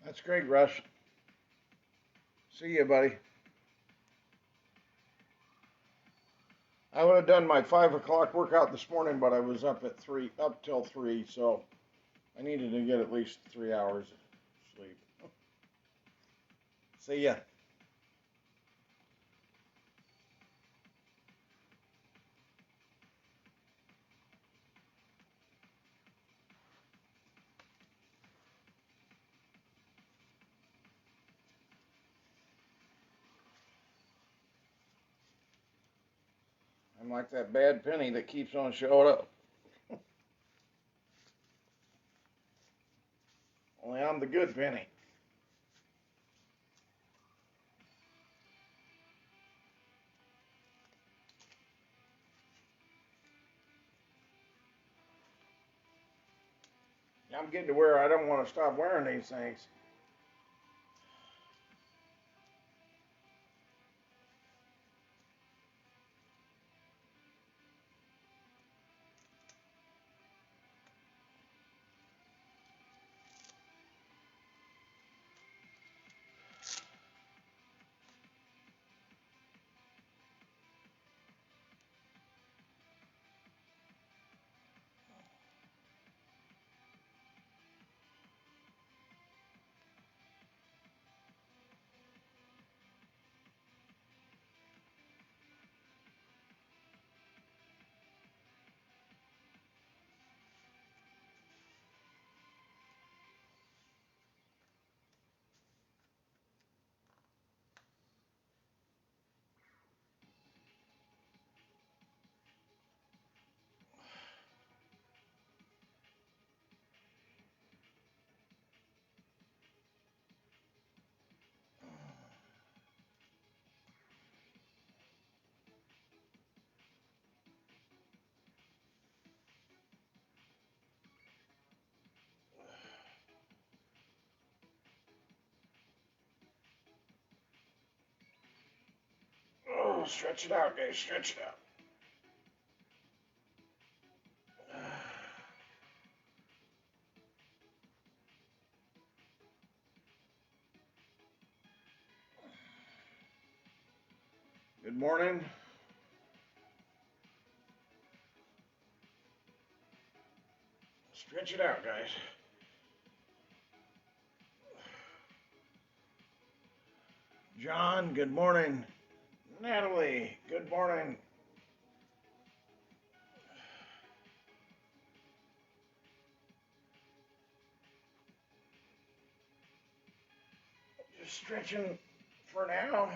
That's great, Russ. See you, buddy. I would have done my 5 o'clock workout this morning, but I was up till 3, so I needed to get at least 3 hours of sleep. See ya. I'm like that bad penny that keeps on showing up. Only I'm the good penny. I'm getting to where I don't want to stop wearing these things. Oh, stretch it out, guys. Stretch it out. Good morning. Stretch it out, guys. John, good morning. Natalie, good morning. Just stretching for now.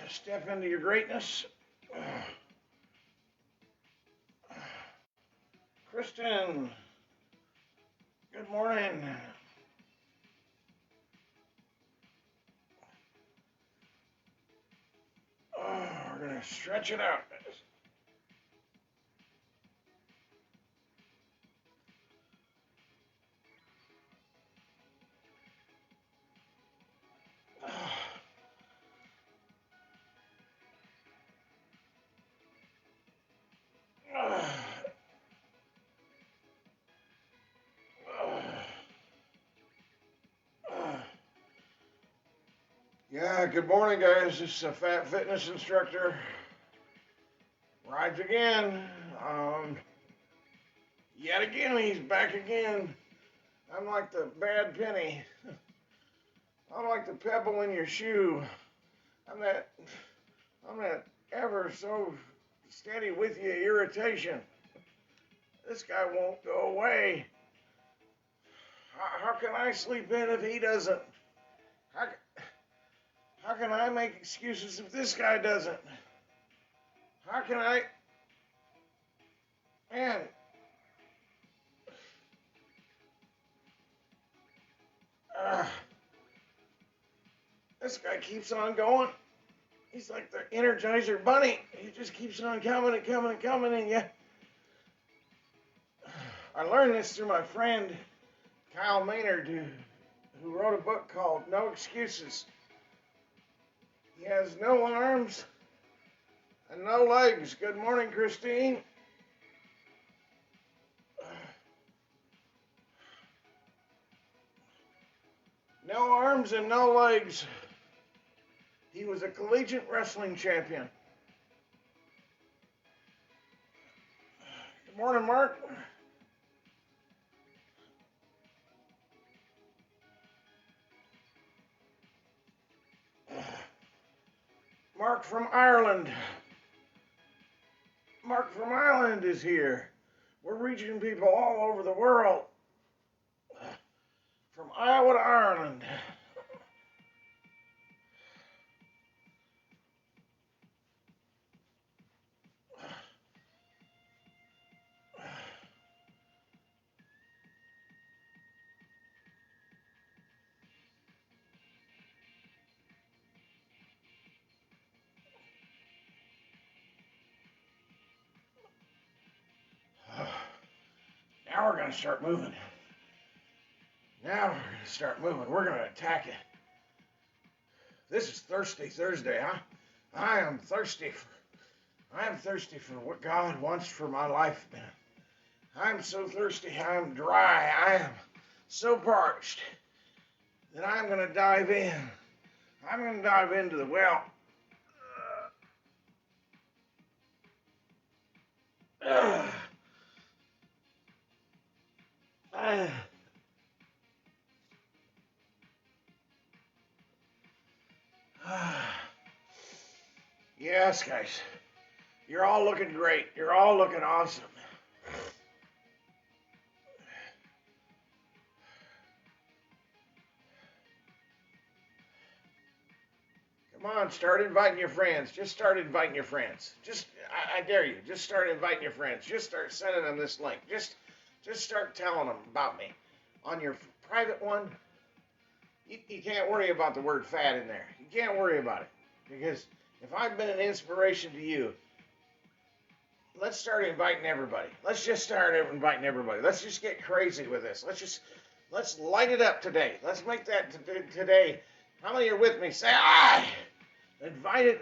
Step into your greatness. Kristen, good morning. We're going to stretch it out. Yeah, good morning, guys. This is a Fat Fitness Instructor. Rides again. Yet again, he's back again. I'm like the bad penny. I'm like the pebble in your shoe. I'm that ever so steady with you irritation. This guy won't go away. How can I sleep in if he doesn't? How, how can I make excuses if this guy doesn't? How can I? Man. This guy keeps on going. He's like the Energizer Bunny. He just keeps on coming and coming and coming, and yeah. I learned this through my friend Kyle Maynard, who wrote a book called No Excuses. He has no arms and no legs. Good morning, Christine. No arms and no legs. He was a collegiate wrestling champion. Good morning, Mark. Mark from Ireland. Mark from Ireland is here. We're reaching people all over the world. From Iowa to Ireland. Now we're going to start moving. Now we're going to start moving. We're going to attack it. This is Thirsty Thursday, huh? I am thirsty for what God wants for my life, man. I'm so thirsty. I'm dry. I am so parched that I'm going to dive in. I'm going to dive into the well. Yes, guys. You're all looking great. You're all looking awesome. Come on, start inviting your friends. Just start inviting your friends. I dare you. Just start inviting your friends. Just start sending them this link. Just start telling them about me. On your private one, you can't worry about the word fat in there. You can't worry about it. Because if I've been an inspiration to you, let's start inviting everybody. Let's just start inviting everybody. Let's just get crazy with this. Let's light it up today. Let's make that today. How many are with me? Say aye. Invite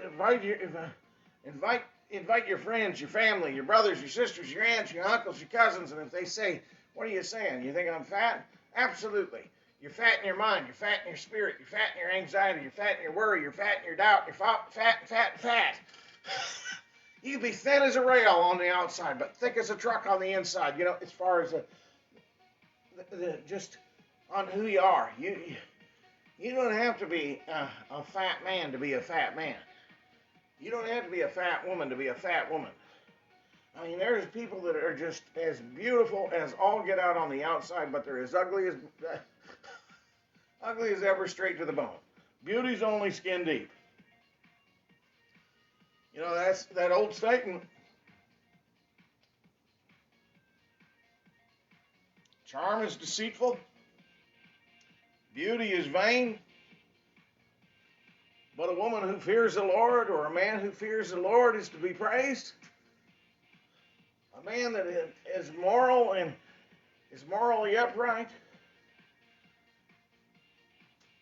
your friends, your family, your brothers, your sisters, your aunts, your uncles, your cousins, and if they say, what are you saying? You think I'm fat? Absolutely. You're fat in your mind, you're fat in your spirit, you're fat in your anxiety, you're fat in your worry, you're fat in your doubt, you're fat. You can be thin as a rail on the outside, but thick as a truck on the inside, you know, as far as just on who you are. You don't have to be a fat man to be a fat man. You don't have to be a fat woman to be a fat woman. I mean, there's people that are just as beautiful as all get out on the outside, but they're as ugly as ever, straight to the bone. Beauty's only skin deep. You know, that's that old statement. Charm is deceitful. Beauty is vain. But a woman who fears the Lord or a man who fears the Lord is to be praised. A man that is moral and is morally upright,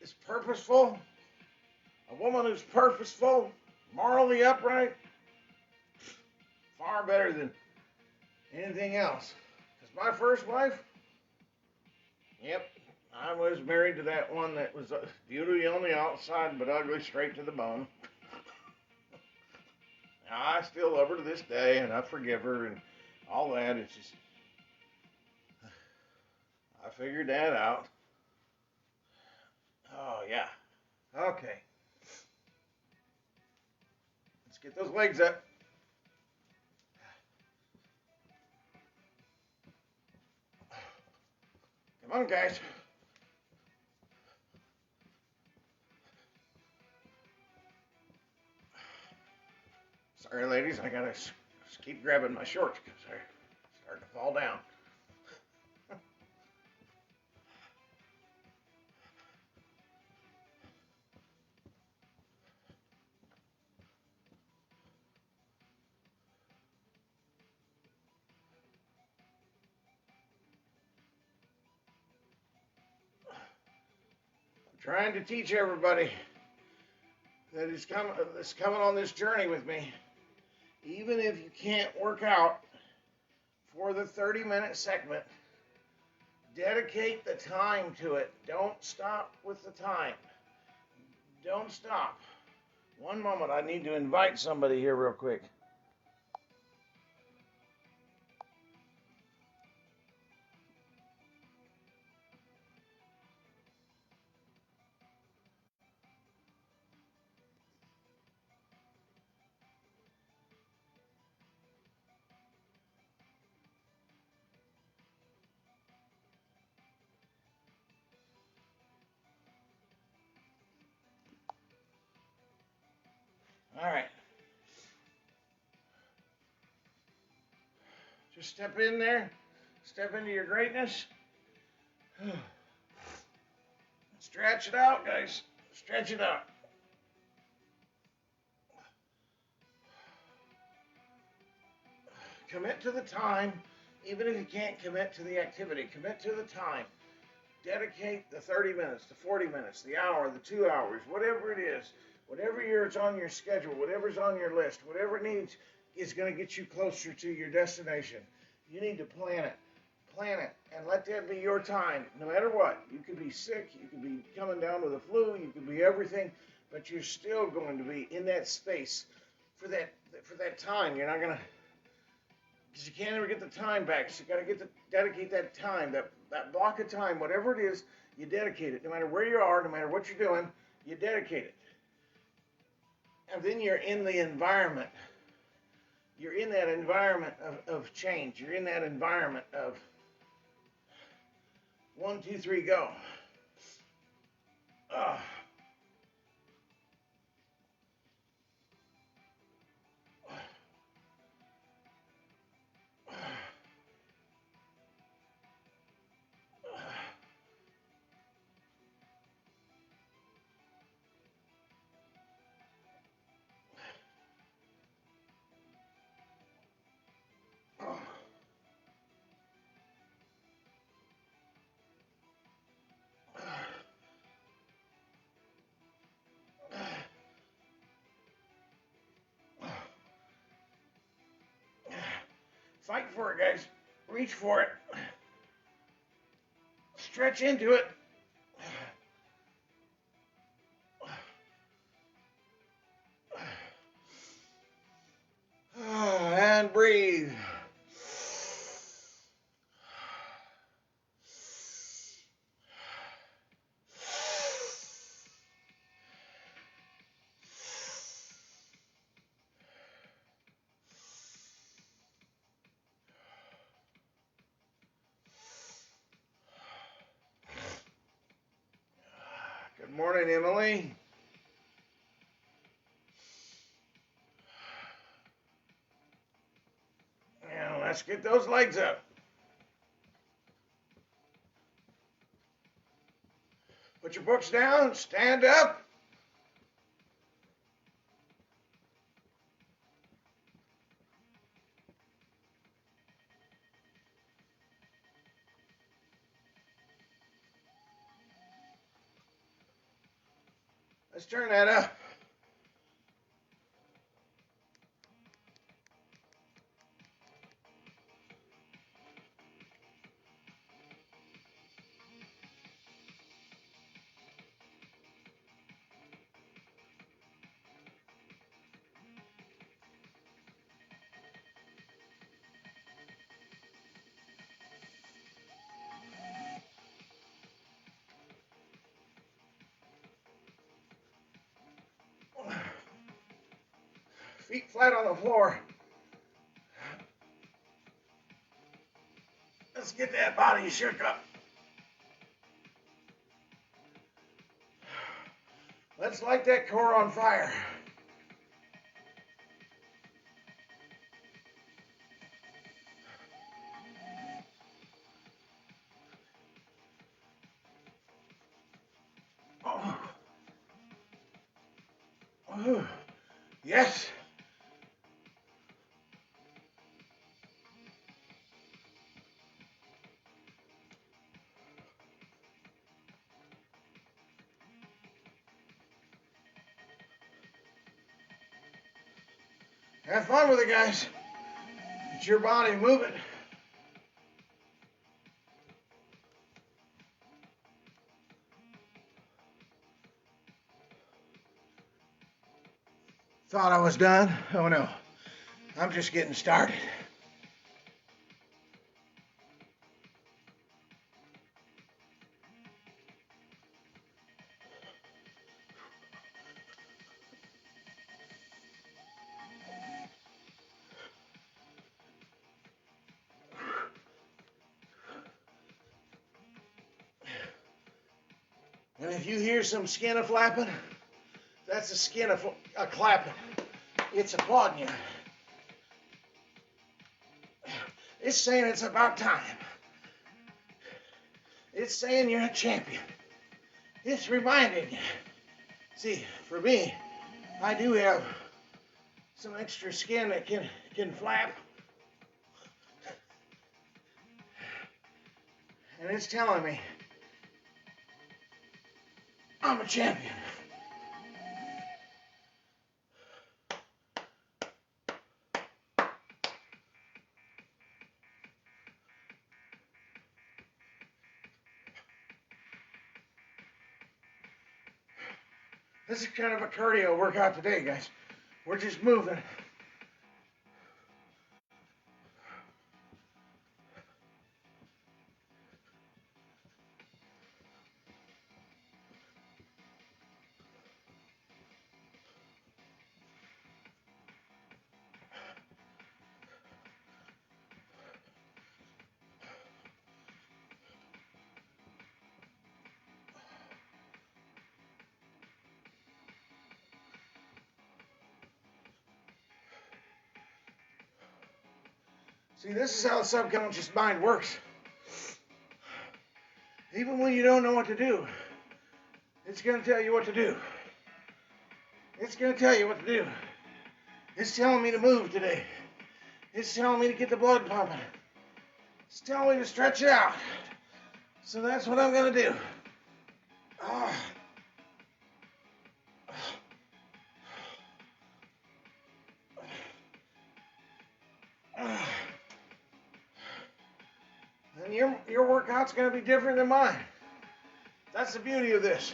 is purposeful. A woman who's purposeful, morally upright, far better than anything else. Because my first wife, yep, I was married to that one that was beauty on the outside, but ugly straight to the bone. I still love her to this day, and I forgive her, and all that. It's just, I figured that out. Oh, yeah. Okay. Let's get those legs up. Come on, guys. Sorry, ladies, I gotta just keep grabbing my shorts because they're starting to fall down. I'm trying to teach everybody that is coming on this journey with me. Even if you can't work out for the 30-minute segment, Dedicate the time to it. Don't stop with the time. Don't stop. One moment, I need to invite somebody here real quick. All right. Just step in there. Step into your greatness. Stretch it out, guys. Stretch it out. Commit to the time, even if you can't commit to the activity. Commit to the time. Dedicate the 30 minutes, the 40 minutes, the hour, the 2 hours, whatever it is, whatever it's on your schedule, whatever's on your list, whatever it needs is going to get you closer to your destination. You need to plan it. Plan it and let that be your time, no matter what. You could be sick, you could be coming down with a flu, you could be everything, but you're still going to be in that space for that time. You're not going to, because you can't ever get the time back. So you got to dedicate that time, that block of time, whatever it is, you dedicate it. No matter where you are, no matter what you're doing, you dedicate it. And then you're in the environment. You're in that environment of change. You're in that environment of 1, 2, 3, go. Uh, Fight for it, guys. Reach for it. Stretch into it. And breathe. Good morning, Emily. Now let's get those legs up. Put your books down, stand up. Let's turn that up. Feet flat on the floor. Let's get that body shook up. Let's light that core on fire. Oh. Oh. Yes. Have fun with it, guys. It's your body. Move it. Thought I was done? Oh no, I'm just getting started. And if you hear some skin a flapping, that's the skin a clapping. It's applauding you. It's saying it's about time. It's saying you're a champion. It's reminding you. See, for me, I do have some extra skin that can flap. And it's telling me I'm a champion. This is kind of a cardio workout today, guys. We're just moving. See, this is how the subconscious mind works. Even when you don't know what to do, it's going to tell you what to do. It's going to tell you what to do. It's telling me to move today. It's telling me to get the blood pumping. It's telling me to stretch out. So that's what I'm going to do. And your workout's going to be different than mine. That's the beauty of this.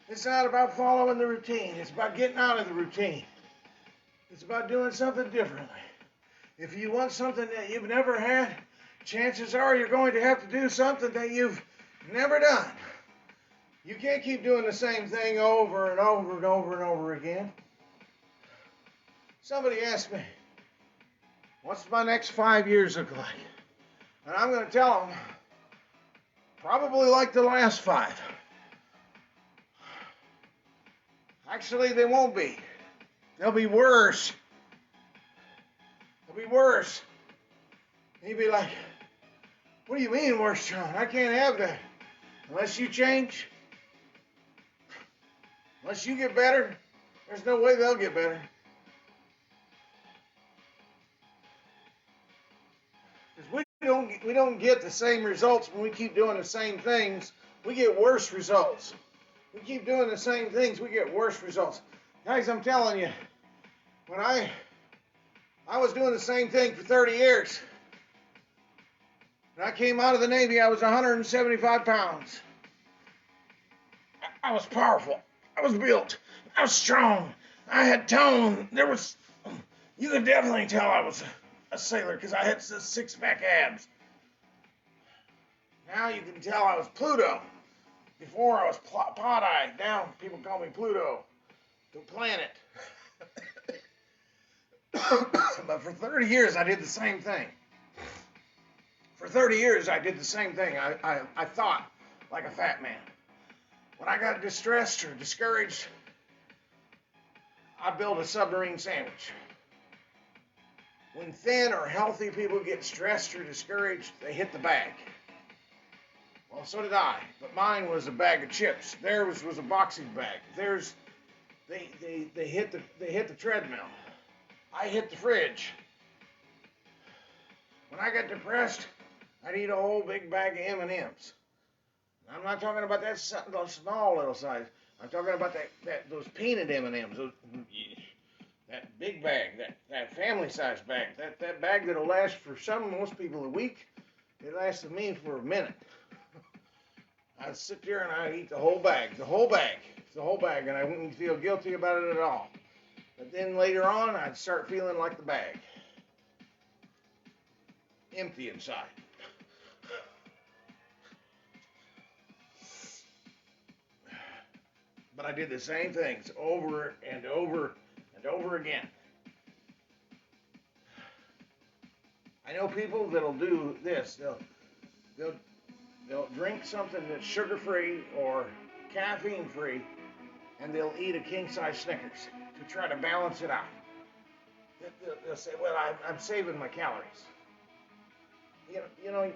It's not about following the routine. It's about getting out of the routine. It's about doing something differently. If you want something that you've never had, chances are you're going to have to do something that you've never done. You can't keep doing the same thing over and over and over and over again. Somebody asked me, what's my next 5 years look like? And I'm going to tell them, probably like the last 5. Actually, they won't be. They'll be worse. They'll be worse. And you'd be like, what do you mean worse, John? I can't have that. Unless you change, unless you get better, there's no way they'll get better. Because we don't get the same results when we keep doing the same things. We get worse results. We keep doing the same things, we get worse results. Guys, I'm telling you, when I was doing the same thing for 30 years. When I came out of the Navy, I was 175 pounds. I was powerful. I was built. I was strong. I had tone. You could definitely tell I was a sailor because I had six-pack abs. Now you can tell I was Pluto. Before I was pot-eyed. Now people call me Pluto, the planet. But for 30 years, I did the same thing. For 30 years, I did the same thing. I thought like a fat man. When I got distressed or discouraged, I built a submarine sandwich. When thin or healthy people get stressed or discouraged, they hit the bag. Well, so did I, but mine was a bag of chips. Theirs was a boxing bag. They hit the treadmill. I hit the fridge. When I got depressed, I'd eat a whole big bag of M&Ms. I'm not talking about those small little size. I'm talking about those peanut M&Ms. That big bag, that family-sized bag, that bag that'll last for most people a week. It lasted me for a minute. I'd sit there and I'd eat the whole bag, and I wouldn't feel guilty about it at all. But then later on, I'd start feeling like the bag. Empty inside. But I did the same things over and over and over again. I know people that'll do this. They'll drink something that's sugar-free or caffeine-free, and they'll eat a king-size Snickers to try to balance it out. They'll say, well, I'm saving my calories. You know,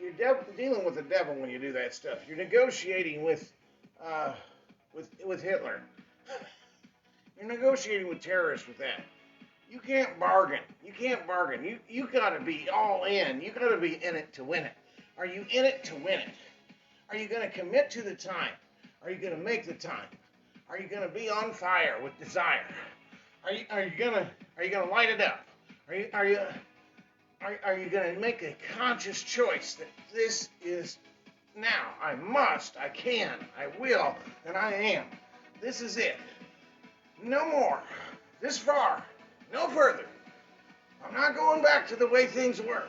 you're dealing with the devil when you do that stuff. You're negotiating with Hitler. You're negotiating with terrorists with that. You can't bargain. You can't bargain. You gotta be all in. You gotta be in it to win it. Are you in it to win it? Are you gonna commit to the time? Are you gonna make the time? Are you gonna be on fire with desire? Are you gonna light it up? Are you gonna make a conscious choice that this is now? I must, I can, I will, and I am. This is it. No more. This far. No further. I'm not going back to the way things were.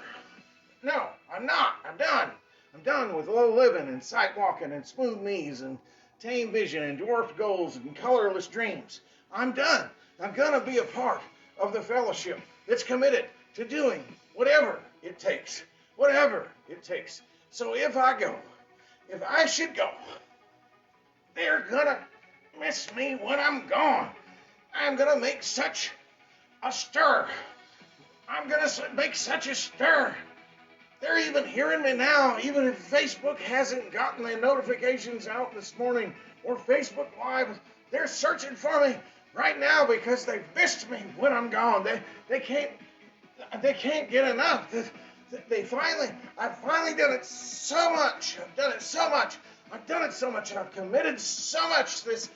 No, I'm not. I'm done. I'm done with low living and sight walking and smooth knees and tame vision and dwarfed goals and colorless dreams. I'm done. I'm going to be a part of the fellowship that's committed to doing whatever it takes. Whatever it takes. So if I should go, they're going to miss me when I'm gone. I'm going to make such a stir. I'm going to make such a stir. They're even hearing me now, even if Facebook hasn't gotten the notifications out this morning or Facebook Live. They're searching for me right now because they've missed me when I'm gone. They can't get enough. I've finally done it so much. I've done it so much. And I've committed so much to this.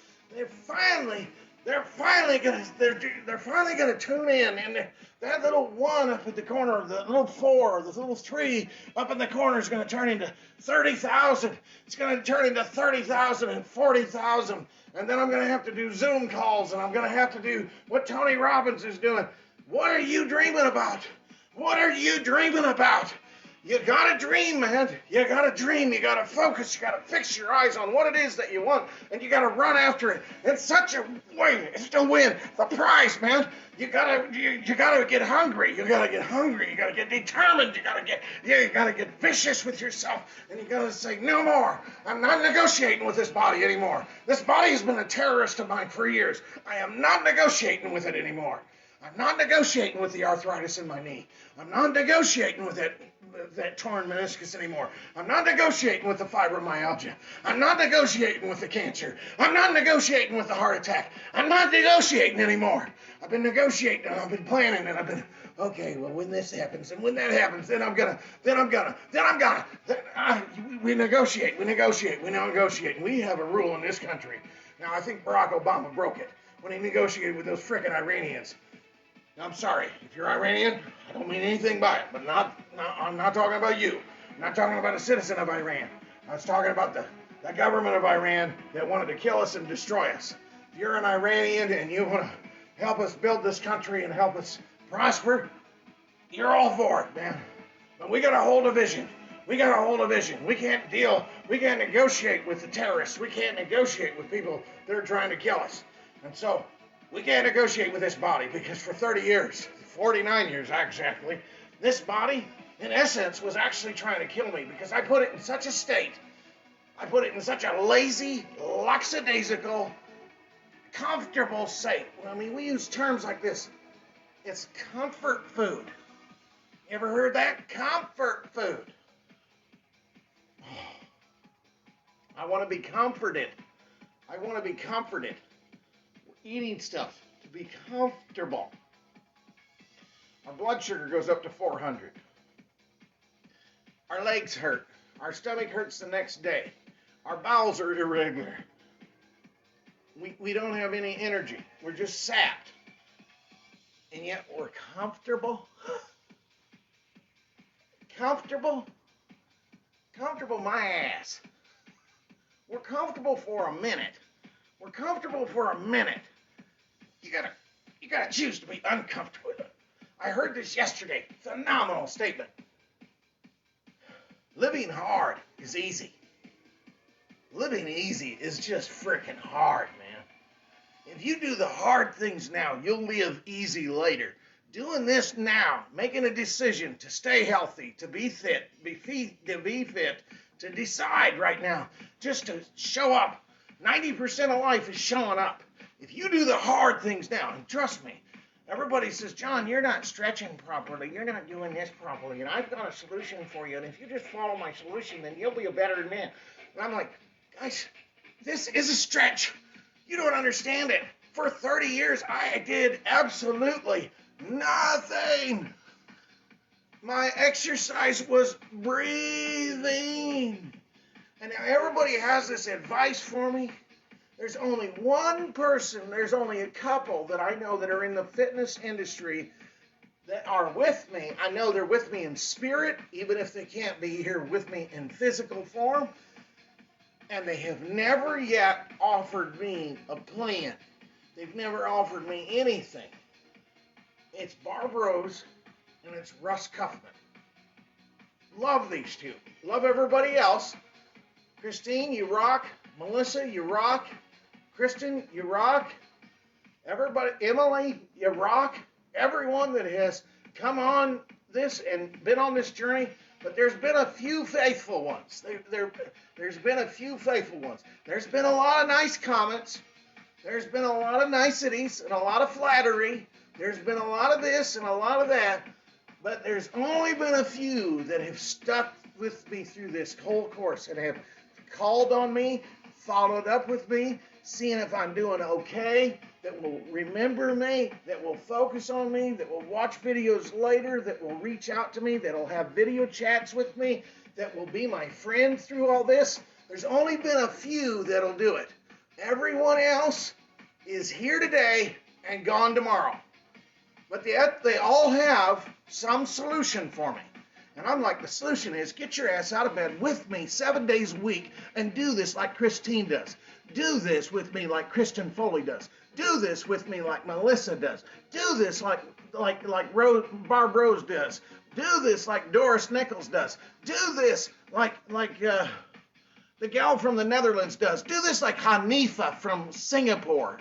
They're finally gonna tune in, and that little 1 up at the corner, the little 4, the little 3 up in the corner is gonna turn into 30,000. It's gonna turn into 30,000 and 40,000, and then I'm gonna have to do Zoom calls, and I'm gonna have to do what Tony Robbins is doing. What are you dreaming about? What are you dreaming about? You gotta dream, man. You gotta dream. You gotta focus. You gotta fix your eyes on what it is that you want, and you gotta run after it in such a way to win the prize, man. You gotta get hungry. You gotta get hungry. You gotta get determined. You gotta get vicious with yourself, and you gotta say, no more. I'm not negotiating with this body anymore. This body has been a terrorist of mine for years. I am not negotiating with it anymore. I'm not negotiating with the arthritis in my knee. I'm not negotiating with that torn meniscus anymore. I'm not negotiating with the fibromyalgia. I'm not negotiating with the cancer. I'm not negotiating with the heart attack. I'm not negotiating anymore. I've been negotiating and I've been planning and I've been, okay, well, when this happens and when that happens, we negotiate. And we have a rule in this country. Now, I think Barack Obama broke it when he negotiated with those frickin' Iranians. I'm sorry, if you're Iranian, I don't mean anything by it, but I'm not talking about you. I'm not talking about a citizen of Iran. I was talking about the government of Iran that wanted to kill us and destroy us. If you're an Iranian and you want to help us build this country and help us prosper, you're all for it, man. But we got to hold a vision. We can't negotiate with the terrorists. We can't negotiate with people that are trying to kill us. And so, we can't negotiate with this body because for 30 years, 49 years exactly, this body, in essence, was actually trying to kill me because I put it in such a state. I put it in such a lazy, lackadaisical, comfortable state. I mean, we use terms like this. It's comfort food. You ever heard that? Comfort food. I want to be comforted. Eating stuff to be comfortable. Our blood sugar goes up to 400. Our legs hurt. Our stomach hurts the next day. Our bowels are irregular. We don't have any energy. We're just sapped. And yet we're comfortable. Comfortable my ass. We're comfortable for a minute. You You gotta choose to be uncomfortable. I heard this yesterday. Phenomenal statement. Living hard is easy. Living easy is just freaking hard, man. If you do the hard things now, you'll live easy later. Doing this now, making a decision to stay healthy, to be fit, to decide right now, just to show up. 90% of life is showing up. If you do the hard things now, and trust me, everybody says, John, you're not stretching properly. You're not doing this properly. And I've got a solution for you. And if you just follow my solution, then you'll be a better man. And I'm like, guys, this is a stretch. You don't understand it. For 30 years, I did absolutely nothing. My exercise was breathing. And now everybody has this advice for me. There's only one person, there's only a couple that I know that are in the fitness industry that are with me. I know they're with me in spirit, even if they can't be here with me in physical form. And they have never yet offered me a plan. They've never offered me anything. It's Barb Rose and it's Russ Cuffman. Love these two. Love everybody else. Christine, you rock. Melissa, you rock. Kristen, you rock. Everybody, Emily, you rock. Everyone that has come on this and been on this journey, but there's been a few faithful ones. There's been a few faithful ones. There's been a lot of nice comments. There's been a lot of niceties and a lot of flattery. There's been a lot of this and a lot of that, but there's only been a few that have stuck with me through this whole course and have called on me, followed up with me, seeing if I'm doing okay, that will remember me, that will focus on me, that will watch videos later, that will reach out to me, that will have video chats with me, that will be my friend through all this. There's only been a few that'll do it. Everyone else is here today and gone tomorrow. But yet they all have some solution for me. And I'm like, the solution is get your ass out of bed with me 7 days a week and do this like Christine does. Do this with me like Kristen Foley does. Do this with me like Melissa does. Do this like Barb Rose does. Do this like Doris Nichols does. Do this like the gal from the Netherlands does. Do this like Hanifa from Singapore.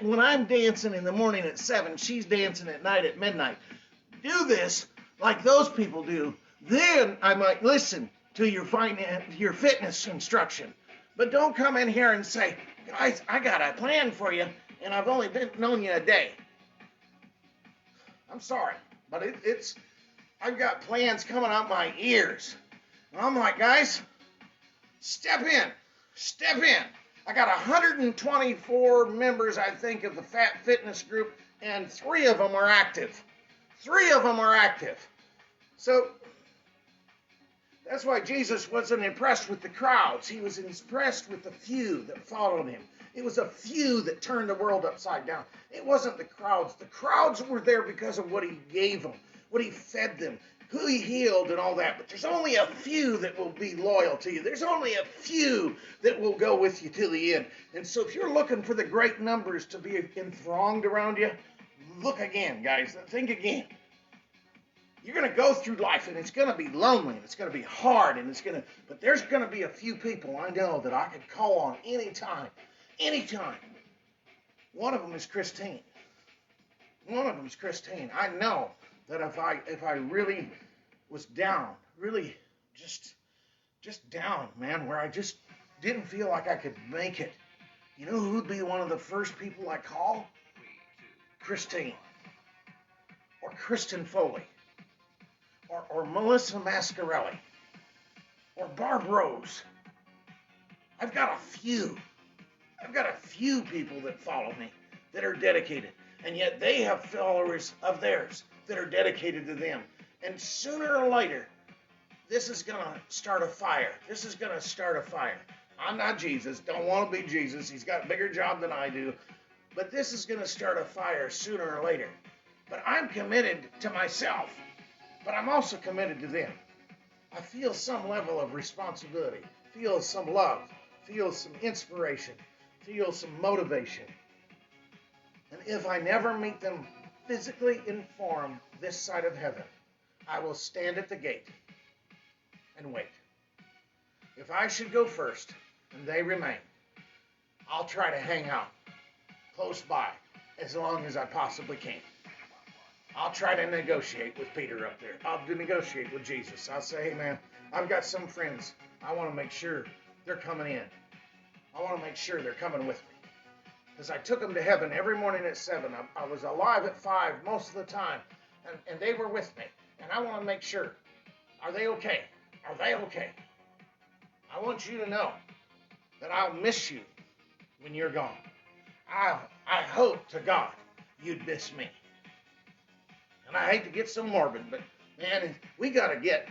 When I'm dancing in the morning at 7, she's dancing at night at midnight. Do this like those people do. Then I might listen to your fitness instruction. But don't come in here and say, guys, I got a plan for you, and I've only known you a day. I'm sorry, but I've got plans coming out my ears. And I'm like, guys, step in. I got 124 members, I think, of the Fat Fitness group, and 3 of them are active. 3 of them are active. So that's why Jesus wasn't impressed with the crowds. He was impressed with the few that followed him. It was a few that turned the world upside down. It wasn't the crowds. The crowds were there because of what he gave them, what he fed them, who he healed and all that. But there's only a few that will be loyal to you. There's only a few that will go with you to the end. And so if you're looking for the great numbers to be enthronged around you, look again, guys. Think again. You're going to go through life, and it's going to be lonely, and it's going to be hard, but there's going to be a few people I know that I could call on anytime. One of them is Christine. I know that if I really was down, really just down, man, where I just didn't feel like I could make it, you know who would be one of the first people I call? Christine. Or Kristen Foley. Or Melissa Mascarelli, or Barb Rose. I've got a few people that follow me that are dedicated, and yet they have followers of theirs that are dedicated to them. And sooner or later, this is going to start a fire. I'm not Jesus, don't want to be Jesus. He's got a bigger job than I do. But this is going to start a fire sooner or later. But I'm committed to myself. But I'm also committed to them. I feel some level of responsibility, feel some love, feel some inspiration, feel some motivation. And if I never meet them physically in form this side of heaven, I will stand at the gate and wait. If I should go first and they remain, I'll try to hang out close by as long as I possibly can. I'll try to negotiate with Peter up there. I'll negotiate with Jesus. I'll say, hey man, I've got some friends. I want to make sure they're coming in. I want to make sure they're coming with me. Because I took them to heaven every morning at 7. I was alive at 5 most of the time. And they were with me. And I want to make sure. Are they okay? Are they okay? I want you to know that I'll miss you when you're gone. I hope to God you'd miss me. And I hate to get so morbid, but man, we gotta get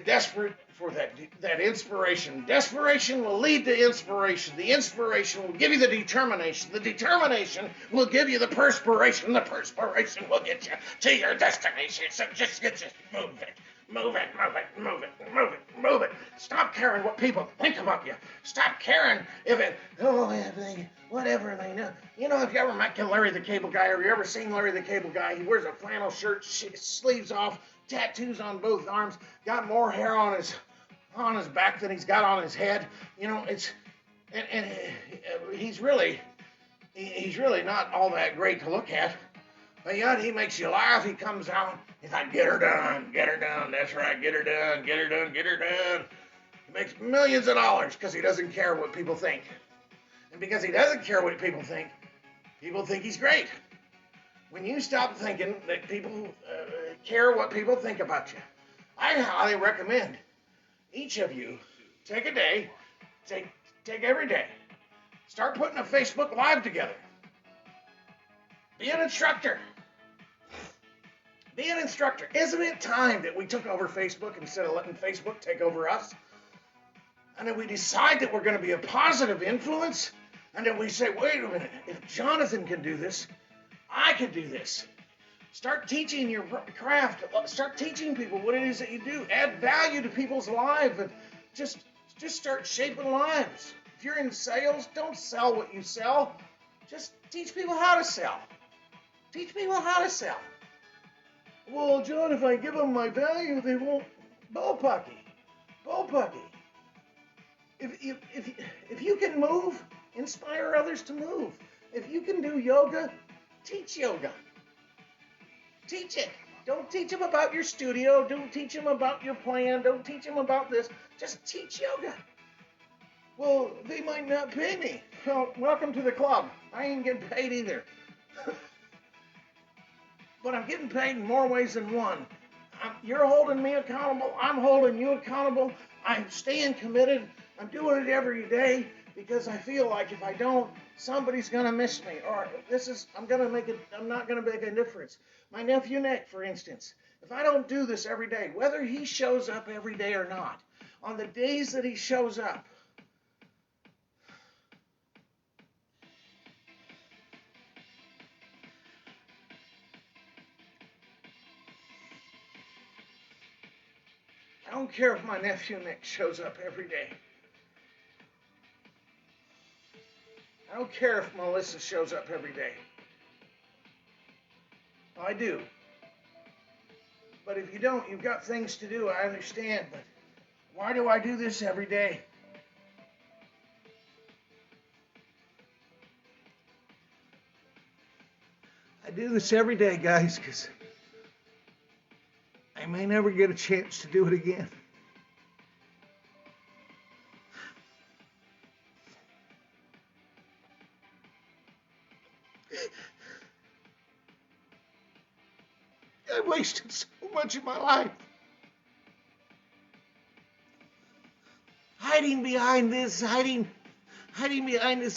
desperate for that inspiration. Desperation will lead to inspiration. The inspiration will give you the determination. The determination will give you the perspiration. The perspiration will get you to your destination. So just move it. Move it, move it, move it, move it, move it. Stop caring what people think about you. Stop caring whatever they know. You know, if you ever met Larry the Cable Guy, or you ever seen Larry the Cable Guy, he wears a flannel shirt, sleeves off, tattoos on both arms, got more hair on his back than he's got on his head. You know, he's really not all that great to look at. But yet he makes you laugh. He comes out. He's like, get her done. That's right, get her done. He makes millions of dollars because he doesn't care what people think. And because he doesn't care what people think he's great. When you stop thinking that people care what people think about you, I highly recommend each of you take a day, take every day, start putting a Facebook Live together. Be an instructor. Be an instructor. Isn't it time that we took over Facebook instead of letting Facebook take over us? And then we decide that we're going to be a positive influence, and then we say, wait a minute, if Jonathan can do this, I can do this. Start teaching your craft. Start teaching people what it is that you do. Add value to people's lives. And just start shaping lives. If you're in sales, don't sell what you sell. Just teach people how to sell. Teach people how to sell. Well, John, if I give them my value, they won't. Bullpucky. If you can move, inspire others to move. If you can do yoga, teach yoga. Teach it. Don't teach them about your studio. Don't teach them about your plan. Don't teach them about this. Just teach yoga. Well, they might not pay me. Well, welcome to the club. I ain't getting paid either. But I'm getting paid in more ways than one. You're holding me accountable. I'm holding you accountable. I'm staying committed. I'm doing it every day because I feel like if I don't, somebody's going to miss me. Or I'm not going to make a difference. My nephew Nick, for instance, if I don't do this every day, whether he shows up every day or not, on the days that he shows up, I don't care if my nephew Nick shows up every day. I don't care if Melissa shows up every day. I do. But if you don't, you've got things to do, I understand. But why do I do this every day? I do this every day, guys, because I may never get a chance to do it again. I wasted so much of my life hiding behind this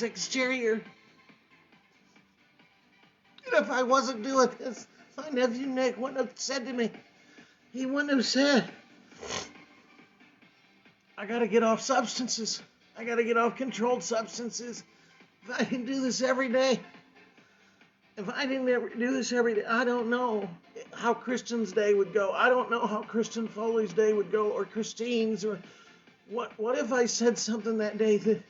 exterior. And if I wasn't doing this, my nephew Nick wouldn't have said to me, he wouldn't have said, I got to get off substances. I got to get off controlled substances. If I didn't do this every day, if I didn't ever do this every day, I don't know how Kristen's day would go. I don't know how Kristen Foley's day would go, or Christine's, or what if I said something that day that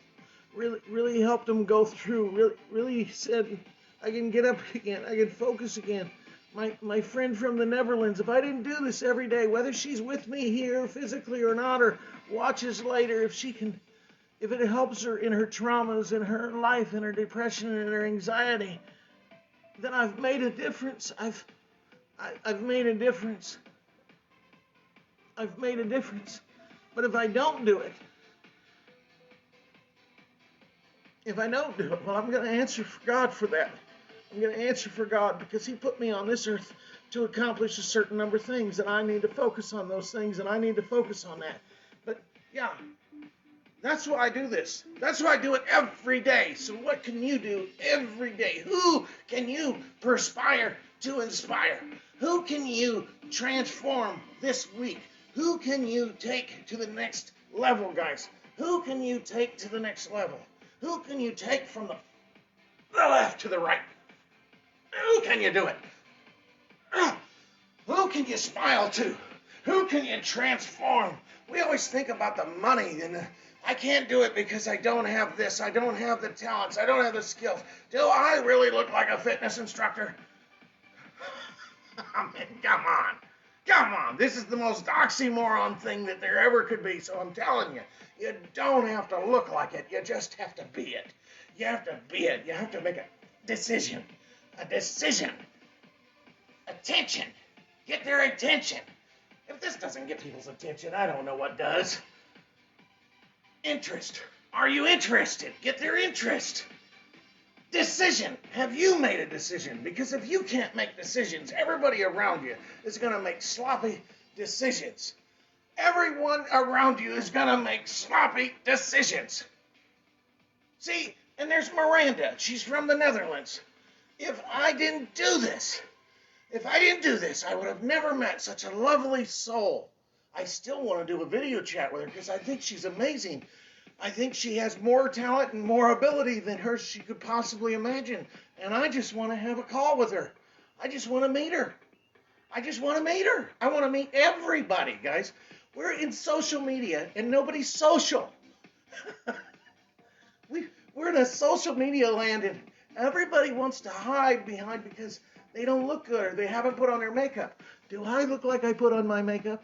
really helped him go through, really said, I can get up again, I can focus again. My friend from the Netherlands, if I didn't do this every day, whether she's with me here physically or not, or watches later, if it helps her in her traumas, in her life, in her depression, and her anxiety, then I've made a difference. I've made a difference. I've made a difference. But if I don't do it, well, I'm going to answer for God for that. I'm going to answer for God because He put me on this earth to accomplish a certain number of things, and I need to focus on those things, and I need to focus on that. But yeah, that's why I do this. That's why I do it every day. So what can you do every day? Who can you perspire to inspire? Who can you transform this week? Who can you take to the next level, guys? Who can you take to the next level? Who can you take from the left to the right? Who can you do it? Who can you smile to? Who can you transform? We always think about the money and I can't do it because I don't have this. I don't have the talents. I don't have the skills. Do I really look like a fitness instructor? I mean, come on. Come on. This is the most oxymoron thing that there ever could be. So I'm telling you, you don't have to look like it. You just have to be it. You have to be it. You have to make a decision. A decision. Attention. Get their attention. If this doesn't get people's attention, I don't know what does. Interest. Are you interested? Get their interest. Decision. Have you made a decision? Because if you can't make decisions, everybody around you is going to make sloppy decisions. Everyone around you is going to make sloppy decisions. See, and there's Miranda. She's from the Netherlands. If I didn't do this, I would have never met such a lovely soul. I still want to do a video chat with her because I think she's amazing. I think she has more talent and more ability than she could possibly imagine. And I just want to have a call with her. I just want to meet her. I want to meet everybody, guys. We're in social media and nobody's social. We're in a social media land and everybody wants to hide behind because they don't look good or they haven't put on their makeup. Do I look like I put on my makeup?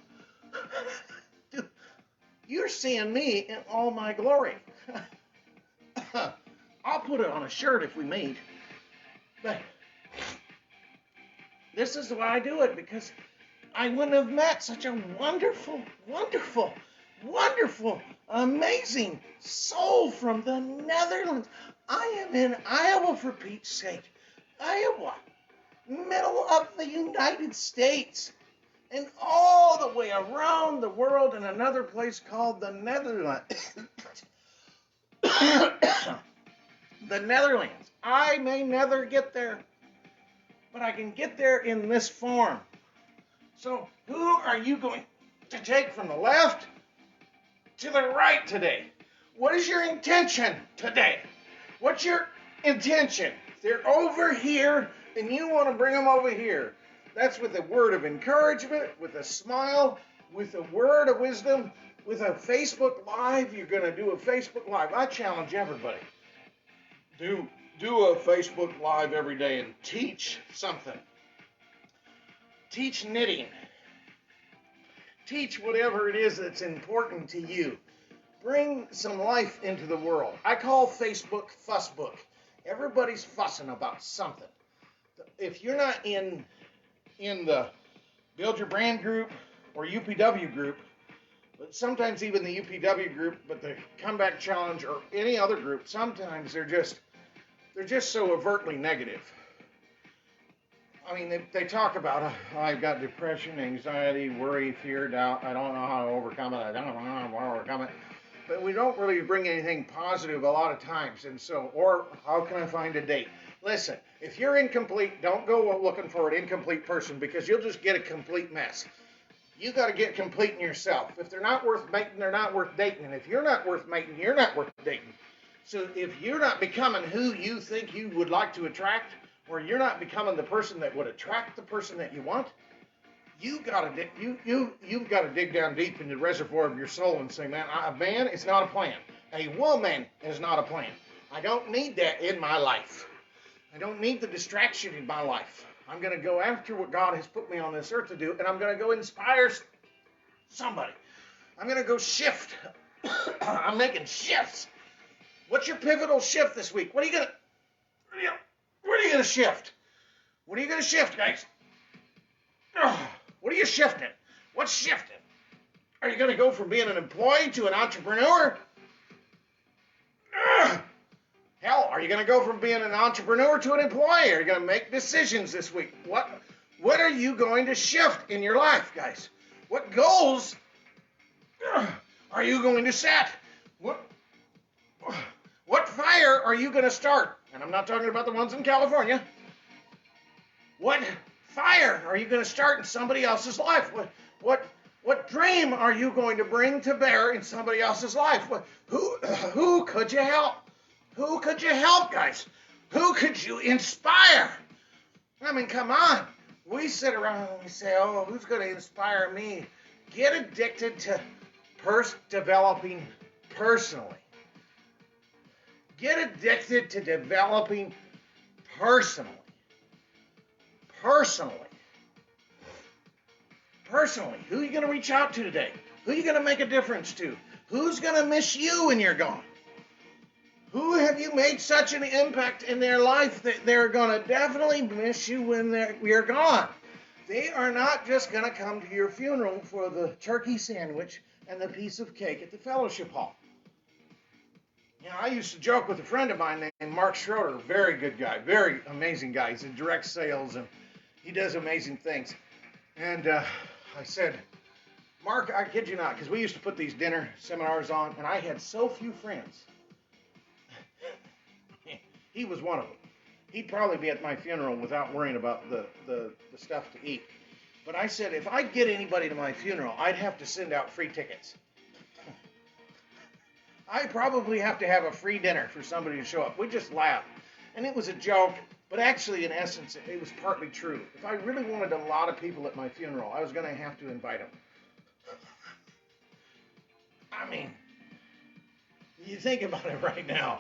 You're seeing me in all my glory. I'll put it on a shirt if we meet. But this is why I do it, because I wouldn't have met such a wonderful, wonderful, wonderful, amazing soul from the Netherlands. I am in Iowa, for Pete's sake. Iowa, middle of the United States. And all the way around the world in another place called the Netherlands. The Netherlands. I may never get there, but I can get there in this form. So who are you going to take from the left to the right today? What is your intention today? What's your intention? They're over here, and you want to bring them over here. That's with a word of encouragement, with a smile, with a word of wisdom, with a Facebook Live. You're going to do a Facebook Live. I challenge everybody. Do a Facebook Live every day and teach something. Teach knitting. Teach whatever it is that's important to you. Bring some life into the world. I call Facebook Fussbook. Everybody's fussing about something. If you're not in the Build Your Brand group or UPW group, but sometimes even the UPW group, but the Comeback Challenge or any other group, sometimes they're just so overtly negative. I mean, they talk about, I've got depression, anxiety, worry, fear, doubt. I don't know how to overcome it. I don't know how to overcome it. But we don't really bring anything positive a lot of times. And so, or how can I find a date? Listen, if you're incomplete, don't go looking for an incomplete person because you'll just get a complete mess. You got to get complete in yourself. If they're not worth mating, they're not worth dating. And if you're not worth mating, you're not worth dating. So if you're not becoming who you think you would like to attract, or you're not becoming the person that would attract the person that you want, you've got to dig down deep in the reservoir of your soul and say, man, it's not a plan. A woman is not a plan. I don't need that in my life. I don't need the distraction in my life. I'm going to go after what God has put me on this earth to do, and I'm going to go inspire somebody. I'm going to go shift. I'm making shifts. What's your pivotal shift this week? Where are you going to shift? What are you going to shift, guys? What are you shifting? What's shifting? Are you going to go from being an employee to an entrepreneur? Hell, are you going to go from being an entrepreneur to an employee? Are you going to make decisions this week? What are you going to shift in your life, guys? What goals are you going to set? What fire are you going to start? And I'm not talking about the ones in California. What fire are you going to start in somebody else's life? What dream are you going to bring to bear in somebody else's life? Who could you help? Who could you help, guys? Who could you inspire? I mean, come on. We sit around and we say, oh, who's going to inspire me? Get addicted to developing personally. Get addicted to developing personally. Personally. Who are you going to reach out to today? Who are you going to make a difference to? Who's going to miss you when you're gone? Who have you made such an impact in their life that they're going to definitely miss you when you're gone? They are not just going to come to your funeral for the turkey sandwich and the piece of cake at the fellowship hall. You know, I used to joke with a friend of mine named Mark Schroeder, very good guy, very amazing guy. He's in direct sales and he does amazing things. And I said, Mark, I kid you not, because we used to put these dinner seminars on, and I had so few friends. He was one of them. He'd probably be at my funeral without worrying about the stuff to eat. But I said, if I get anybody to my funeral, I'd have to send out free tickets. I'd probably have to have a free dinner for somebody to show up. We just laughed. And it was a joke, but actually, in essence, it was partly true. If I really wanted a lot of people at my funeral, I was going to have to invite them. I mean, you think about it right now.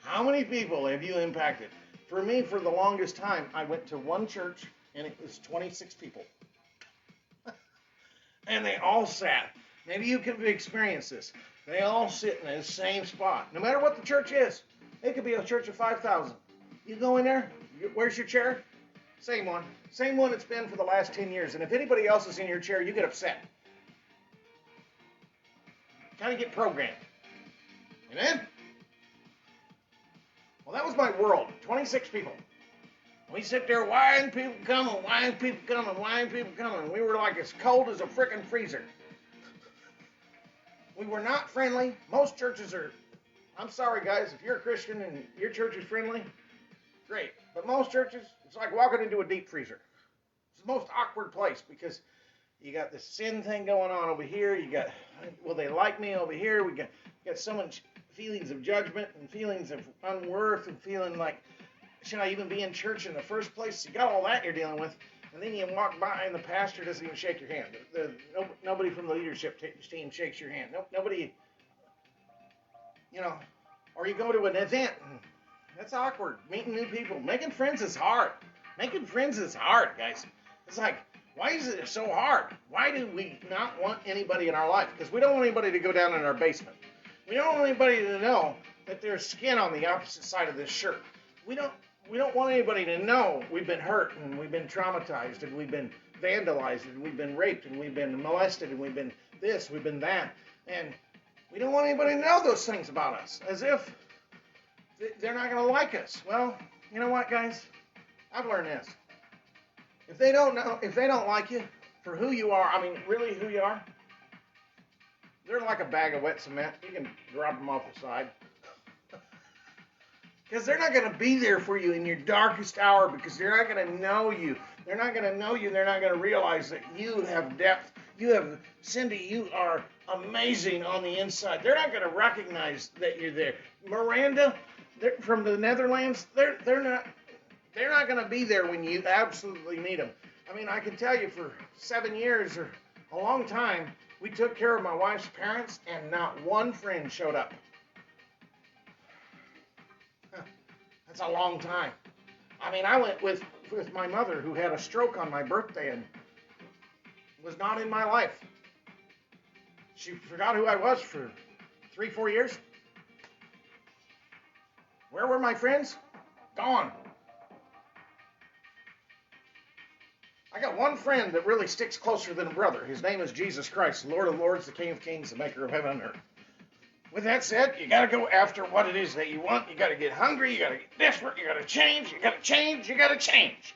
How many people have you impacted? For me, for the longest time, I went to one church, and it was 26 people. And they all sat. Maybe you could experience this. They all sit in the same spot. No matter what the church is. It could be a church of 5,000. You go in there, where's your chair? Same one. Same one it's been for the last 10 years. And if anybody else is in your chair, you get upset. Kind of get programmed. Amen? Well, that was my world. 26 people. We sit there, why ain't people coming? Why ain't people coming? Why ain't people coming? We were like as cold as a frickin' freezer. We were not friendly. Most churches are, I'm sorry guys, if you're a Christian and your church is friendly, great. But most churches, it's like walking into a deep freezer. It's the most awkward place because you got this sin thing going on over here. You got, will they like me over here? We got so much feelings of judgment and feelings of unworth and feeling like, should I even be in church in the first place? You got all that you're dealing with. And then you walk by and the pastor doesn't even shake your hand. Nobody from the leadership team shakes your hand. Nobody, you know, or you go to an event and that's awkward. Meeting new people. Making friends is hard. Making friends is hard, guys. It's like, why is it so hard? Why do we not want anybody in our life? Because we don't want anybody to go down in our basement. We don't want anybody to know that there's skin on the opposite side of this shirt. We don't want anybody to know we've been hurt and we've been traumatized and we've been vandalized and we've been raped and we've been molested and we've been this, we've been that. And we don't want anybody to know those things about us as if they're not going to like us. Well, you know what, guys? I've learned this. If they don't like you for who you are, I mean, really who you are, they're like a bag of wet cement. You can drop them off the side. Because they're not going to be there for you in your darkest hour because they're not going to know you. They're not going to know you. They're not going to realize that you have depth. Cindy, you are amazing on the inside. They're not going to recognize that you're there. Miranda, from the Netherlands, they're not going to be there when you absolutely need them. I mean, I can tell you for 7 years or a long time, we took care of my wife's parents and not one friend showed up. That's a long time. I mean, I went with my mother who had a stroke on my birthday and was not in my life. She forgot who I was for 3-4 years. Where were my friends? Gone. I got one friend that really sticks closer than a brother. His name is Jesus Christ, Lord of Lords, the King of Kings, the maker of heaven and earth. With that said, you got to go after what it is that you want. You got to get hungry. You got to get desperate. You got to change. You got to change. You got to change.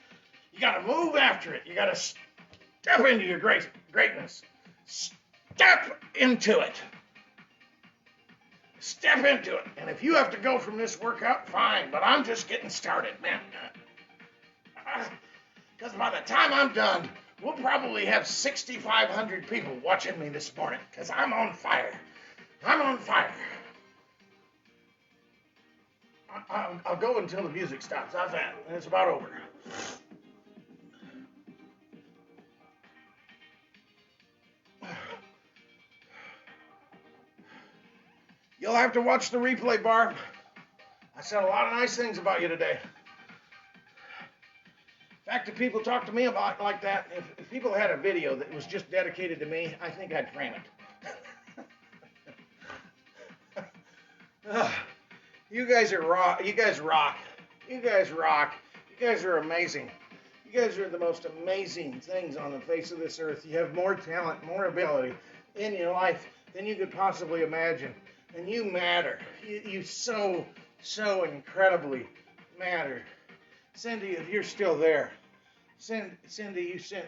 You got to move after it. You got to step into your greatness. Step into it. Step into it. And if you have to go from this workout, fine. But I'm just getting started, man. Because by the time I'm done, we'll probably have 6,500 people watching me this morning. Because I'm on fire. I'm on fire. I'll go until the music stops. How's that? And it's about over. You'll have to watch the replay, Barb. I said a lot of nice things about you today. In fact, if people talk to me about like that, if people had a video that was just dedicated to me, I think I'd frame it. You guys are rock. You guys rock. You guys rock. You guys are amazing. You guys are the most amazing things on the face of this earth. You have more talent, more ability in your life than you could possibly imagine. And you matter. You so incredibly matter. Cindy, if you're still there, Cindy, you sent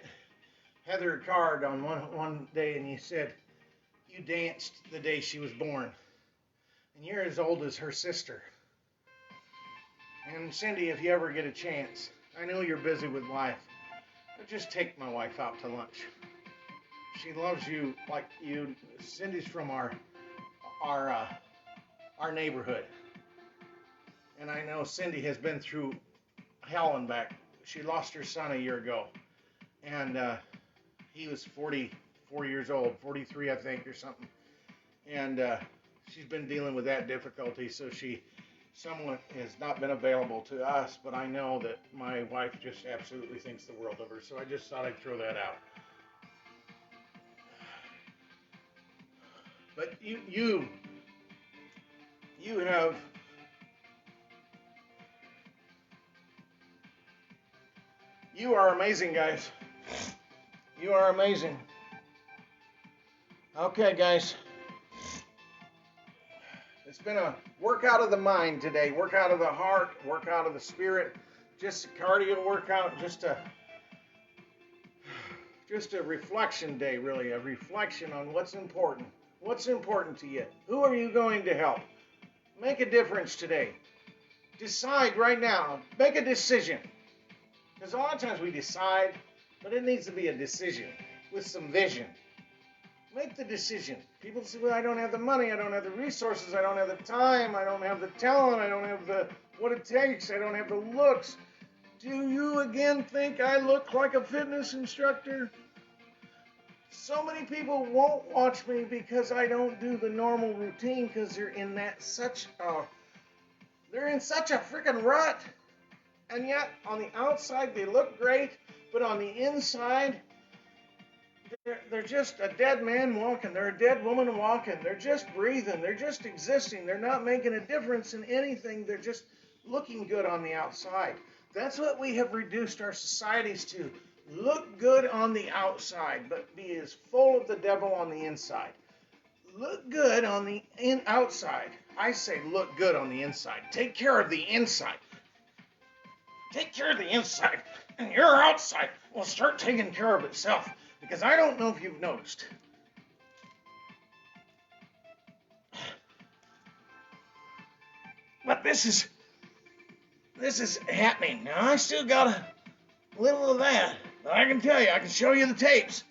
Heather a card on one day and you said you danced the day she was born. And you're as old as her sister. And Cindy, if you ever get a chance, I know you're busy with life, but just take my wife out to lunch. She loves you like you. Cindy's from our neighborhood. And I know Cindy has been through hell and back. She lost her son a year ago. And he was 44 years old, 43 I think or something. And she's been dealing with that difficulty, so someone has not been available to us, but I know that my wife just absolutely thinks the world of her, so I just thought I'd throw that out. But you are amazing, guys. You are amazing. Okay, guys. It's been a workout of the mind today, workout of the heart, workout of the spirit, just a cardio workout, just a reflection day, really, a reflection on what's important. What's important to you? Who are you going to help? Make a difference today. Decide right now. Make a decision. Because a lot of times we decide, but it needs to be a decision with some vision. Make the decision. People say, well, I don't have the money, I don't have the resources, I don't have the time, I don't have the talent, I don't have what it takes, I don't have the looks. Do you again think I look like a fitness instructor? So many people won't watch me because I don't do the normal routine because they're in such a freaking rut. And yet, on the outside, they look great, but on the inside, they're just a dead man walking. They're a dead woman walking. They're just breathing. They're just existing. They're not making a difference in anything. They're just looking good on the outside. That's what we have reduced our societies to. Look good on the outside, but be as full of the devil on the inside. Look good on the outside. I say look good on the inside. Take care of the inside. Take care of the inside, and your outside will start taking care of itself. Because I don't know if you've noticed. But this is happening. Now, I still got a little of that. But I can tell you, I can show you the tapes.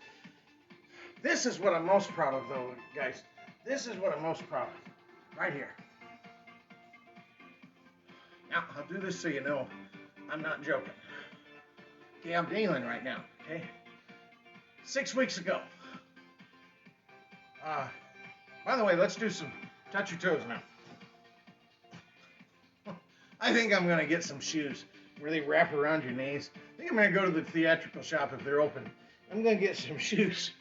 This is what I'm most proud of, though, guys. This is what I'm most proud of. Right here. Now, I'll do this so you know I'm not joking. Okay, I'm dealing right now, okay? 6 weeks ago. By the way, let's do some touch your toes now. I think I'm going to get some shoes where they wrap around your knees. I think I'm going to go to the theatrical shop if they're open. I'm going to get some shoes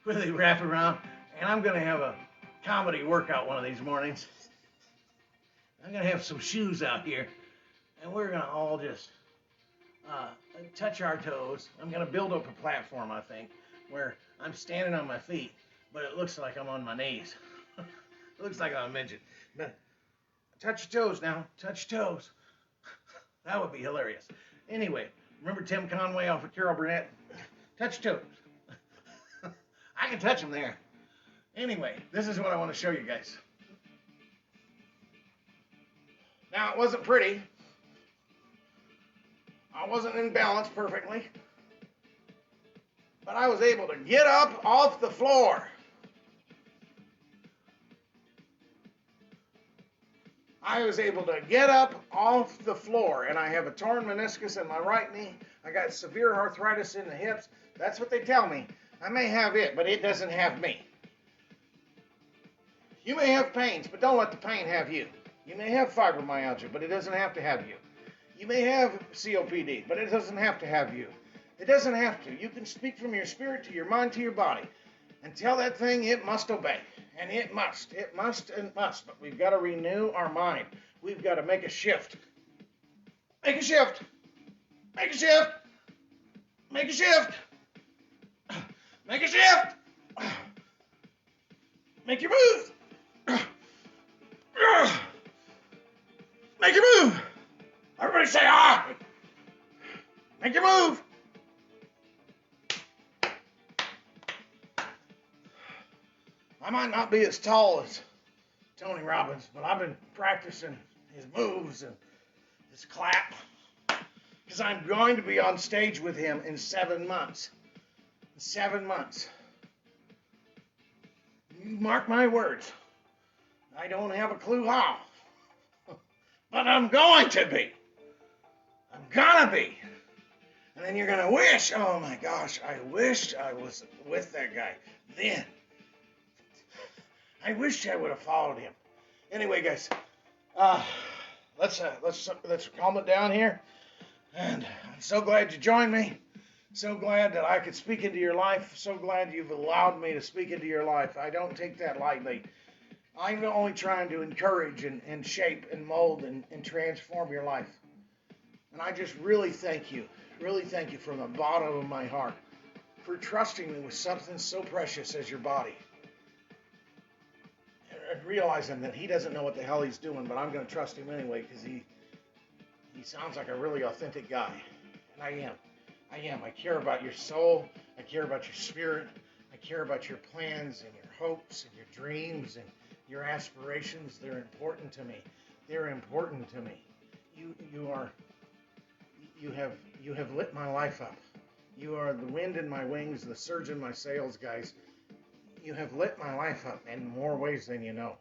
where they wrap around, and I'm going to have a comedy workout one of these mornings. I'm going to have some shoes out here, and we're going to all just touch our toes. I'm going to build up a platform, I think, where I'm standing on my feet, but it looks like I'm on my knees. It looks like I'm a midget. But touch your toes now. Touch your toes. That would be hilarious. Anyway, remember Tim Conway off of Carol Burnett? Touch your toes. I can touch them there. Anyway, this is what I want to show you guys. Now, it wasn't pretty. I wasn't in balance perfectly. But I was able to get up off the floor. I was able to get up off the floor, and I have a torn meniscus in my right knee. I got severe arthritis in the hips. That's what they tell me. I may have it, but it doesn't have me. You may have pains, but don't let the pain have you. You may have fibromyalgia, but it doesn't have to have you. You may have COPD, but it doesn't have to have you. It doesn't have to. You can speak from your spirit to your mind to your body and tell that thing it must obey. And it must. It must and must. But we've got to renew our mind. We've got to make a shift. Make a shift. Make a shift. Make a shift. Make a shift. Make your move. Make your move. Everybody say ah. Make your move. I might not be as tall as Tony Robbins, but I've been practicing his moves and his clap because I'm going to be on stage with him in 7 months. 7 months. You mark my words. I don't have a clue how, but I'm going to be. I'm gonna be. And then you're gonna wish, oh my gosh, I wished I was with that guy then. I wish I would have followed him. Anyway, guys, let's calm it down here. And I'm so glad you joined me. So glad that I could speak into your life. So glad you've allowed me to speak into your life. I don't take that lightly. I'm only trying to encourage and shape and mold and transform your life. And I just really thank you from the bottom of my heart for trusting me with something so precious as your body. And realizing that he doesn't know what the hell he's doing, but I'm going to trust him anyway because he sounds like a really authentic guy. And I am. I care about your soul. I care about your spirit. I care about your plans and your hopes and your dreams and your aspirations. They're important to me. They're important to me. You have lit my life up. You are the wind in my wings, the surge in my sails, guys. You have lit my life up in more ways than you know.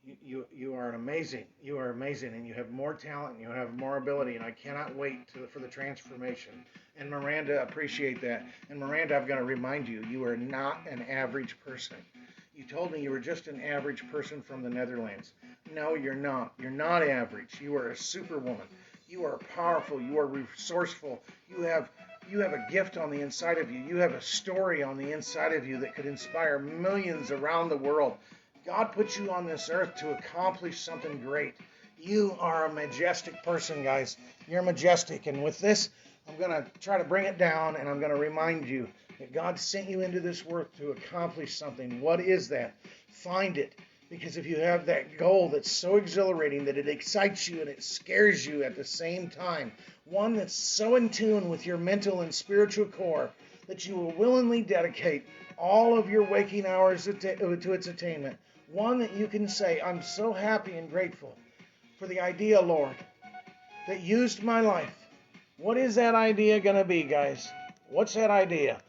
You are amazing. You are amazing, and you have more talent, and you have more ability, and I cannot wait for the transformation. And Miranda, appreciate that. And Miranda, I've got to remind you, you are not an average person. You told me you were just an average person from the Netherlands. No, you're not. You're not average. You are a superwoman. You are powerful. You are resourceful. You have a gift on the inside of you. You have a story on the inside of you that could inspire millions around the world. God put you on this earth to accomplish something great. You are a majestic person, guys. You're majestic. And with this, I'm going to try to bring it down, and I'm going to remind you that God sent you into this world to accomplish something. What is that? Find it. Because if you have that goal that's so exhilarating that it excites you and it scares you at the same time, one that's so in tune with your mental and spiritual core that you will willingly dedicate all of your waking hours to its attainment, one that you can say, I'm so happy and grateful for the idea, Lord, that used my life. What is that idea going to be, guys? What's that idea?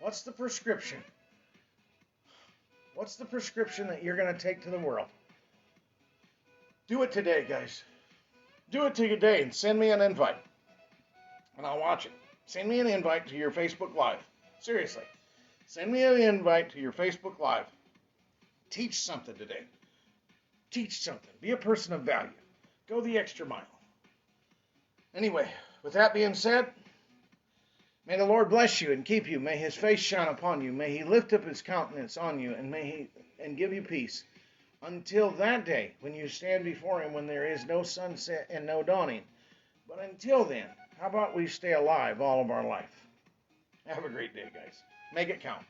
What's the prescription? What's the prescription that you're going to take to the world? Do it today, guys. Do it today and send me an invite. And I'll watch it. Send me an invite to your Facebook Live. Seriously. Send me an invite to your Facebook Live. Teach something today. Teach something. Be a person of value. Go the extra mile. Anyway, with that being said, may the Lord bless you and keep you. May his face shine upon you. May he lift up his countenance on you, and give you peace. Until that day when you stand before him, when there is no sunset and no dawning. But until then, how about we stay alive all of our life? Have a great day, guys. Make it count.